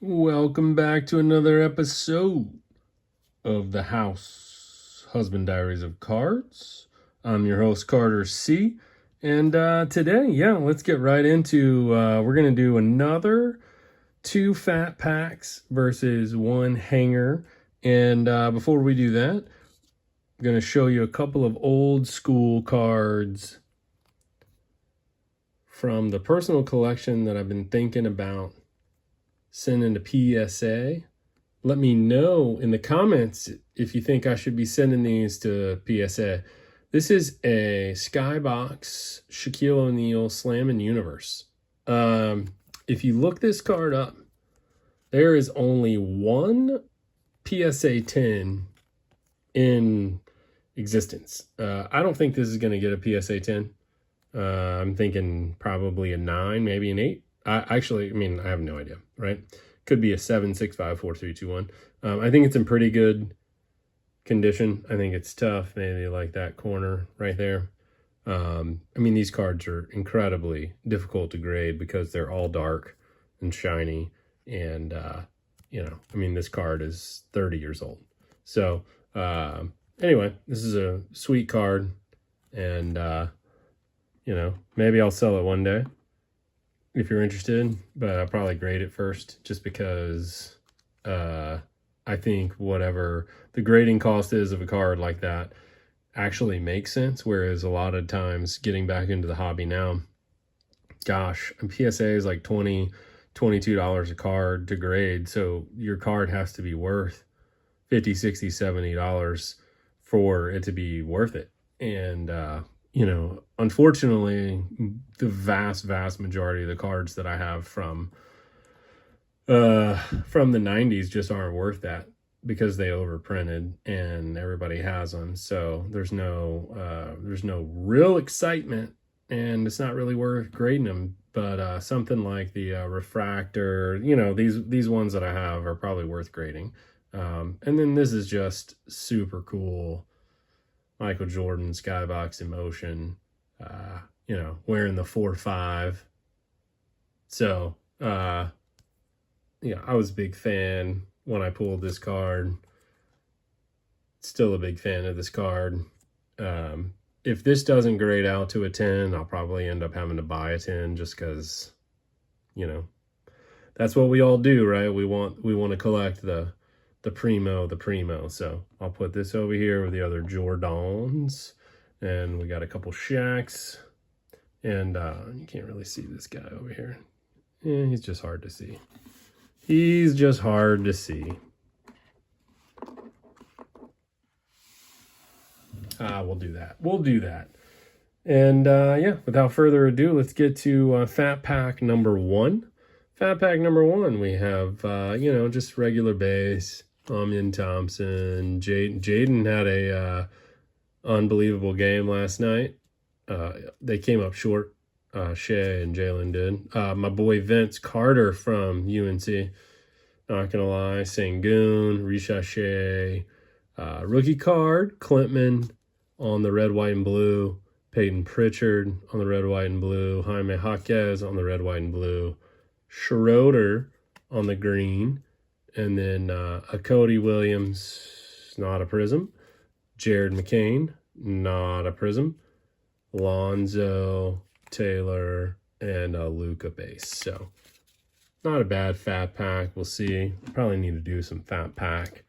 Welcome back to another episode of the House Husband Diaries of Cards. I'm your host, Carter C. And today, let's get right into, we're going to do another 2 fat packs versus 1 hanger. And before we do that, I'm going to show you a couple of old school cards from the personal collection that I've been thinking about sending to PSA. Let me know in the comments if you think I should be sending these to PSA. This is a Skybox Shaquille O'Neal Slammin' Universe. If you look this card up, there is only 1 PSA 10 in existence. I don't think this is going to get a PSA 10. I'm thinking probably a 9, maybe an 8. I have no idea, right? Could be a 7, 6, 5, 4, 3, 2, 1. I think it's in pretty good condition. I think it's tough, maybe like that corner right there. These cards are incredibly difficult to grade because they're all dark and shiny. And, this card is 30 years old. So, anyway, this is a sweet card. And, maybe I'll sell it one day if you're interested, but I'll probably grade it first just because I think whatever the grading cost is of a card like that actually makes sense, whereas a lot of times getting back into the hobby now, gosh, a PSA is like $20, $22 a card to grade, so your card has to be worth $50, $60, $70 for it to be worth it. And unfortunately, the vast majority of the cards that I have from the 90s just aren't worth that because they overprinted and everybody has them. So there's no real excitement, and it's not really worth grading them. But something like the refractor, these ones that I have are probably worth grading. And then this is just super cool. Michael Jordan, Skybox Emotion, wearing the 4-5. So, I was a big fan when I pulled this card. Still a big fan of this card. If this doesn't grade out to a 10, I'll probably end up having to buy a 10 just because, that's what we all do, right? We want to collect the primo. So I'll put this over here with the other Jordans, and we got a couple Shaqs, and you can't really see this guy over here. Yeah, he's just hard to see. We'll do that. And without further ado, let's get to fat pack number 1. Fat pack number 1, we have just regular base. Amin Thompson, Jaden had a unbelievable game last night. They came up short. Shea and Jalen did. My boy Vince Carter from UNC. Not gonna lie, Sangoon, Risha Shea, rookie card, Clintman on the red, white, and blue. Peyton Pritchard on the red, white, and blue. Jaime Jaquez on the red, white, and blue. Schroeder on the green. And then a Cody Williams, not a Prizm. Jared McCain, not a Prizm. Lonzo, Taylor, and a Luka base. So not a bad fat pack. We'll see. Probably need to do some fat pack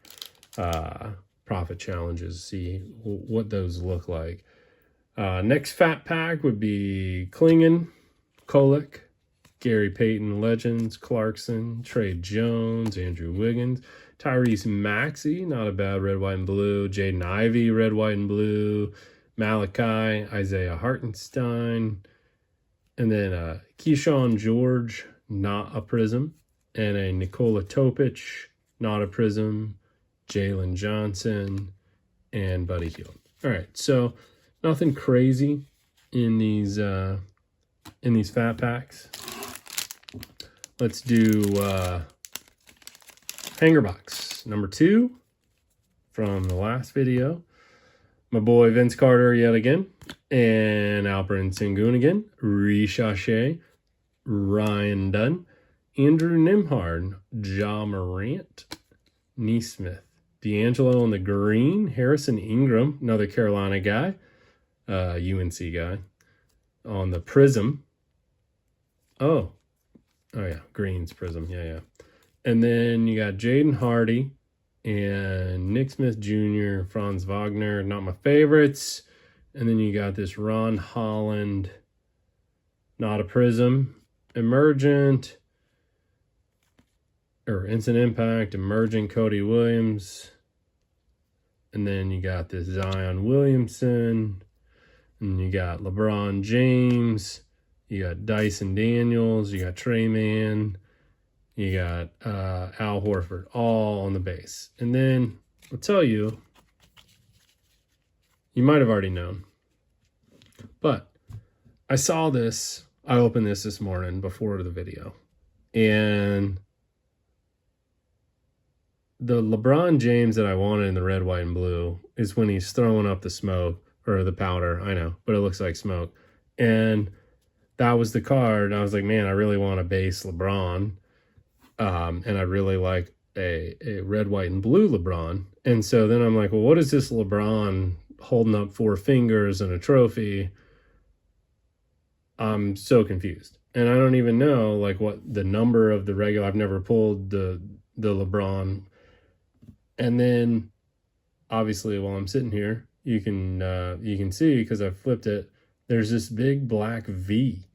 profit challenges, see what those look like. Next fat pack would be Klingon, Kolek, Gary Payton, Legends, Clarkson, Trey Jones, Andrew Wiggins, Tyrese Maxey, not a bad red, white, and blue. Jaden Ivey, red, white, and blue. Malachi, Isaiah Hartenstein. And then Keyshawn George, not a Prizm. And a Nikola Topic, not a Prizm. Jalen Johnson, and Buddy Hield. All right, so nothing crazy in these fat packs. Let's do hanger box number 2 from the last video. My boy Vince Carter yet again, and Alperen Sengun again. Risha Shea, Ryan Dunn, Andrew Nimhard, Ja Morant, Neesmith, D'Angelo on the green, Harrison Ingram, another Carolina guy, UNC guy, on the Prizm. Oh yeah, Green's Prizm, yeah. And then you got Jaden Hardy and Nick Smith Jr., Franz Wagner, not my favorites. And then you got this Ron Holland, not a Prizm, Emergent, or Instant Impact, Emergent Cody Williams. And then you got this Zion Williamson. And you got LeBron James. You got Dyson Daniels. You got Trey Mann. You got Al Horford, all on the base. And then I'll tell you, you might have already known, but I saw this. I opened this morning before the video, and the LeBron James that I wanted in the red, white, and blue is when he's throwing up the smoke or the powder. I know, but it looks like smoke. And that was the card. I was like, man, I really want a base LeBron. And I really like a red, white, and blue LeBron. And so then I'm like, well, what is this LeBron holding up 4 fingers and a trophy? I'm so confused. And I don't even know like what the number of the regular, I've never pulled the LeBron. And then obviously while I'm sitting here, you can see, because I flipped it, there's this big black V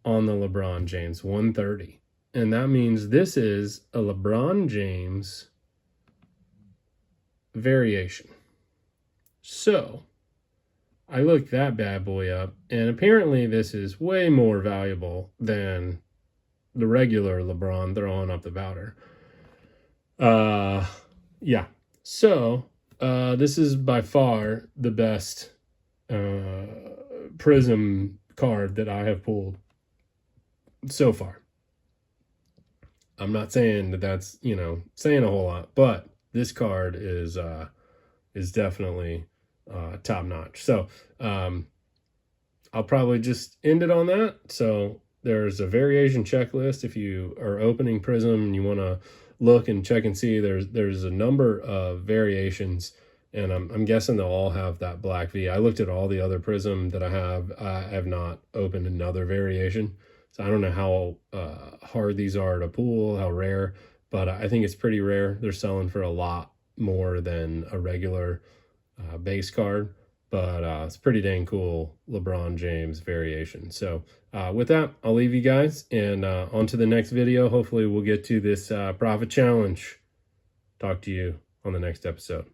on the LeBron James 130. And that means this is a LeBron James variation. So I looked that bad boy up, and apparently this is way more valuable than the regular LeBron throwing up the powder. Yeah. So this is by far the best Prizm card that I have pulled so far. I'm not saying that that's, saying a whole lot, but this card is definitely top notch. So I'll probably just end it on that. So there's a variation checklist. If you are opening Prizm and you want to look and check and see, there's a number of variations, and I'm guessing they'll all have that black V. I looked at all the other Prizm that I have not opened another variation. So I don't know how hard these are to pull, how rare, but I think it's pretty rare. They're selling for a lot more than a regular base card, but it's pretty dang cool LeBron James variation. So with that, I'll leave you guys, and on to the next video. Hopefully we'll get to this profit challenge. Talk to you on the next episode.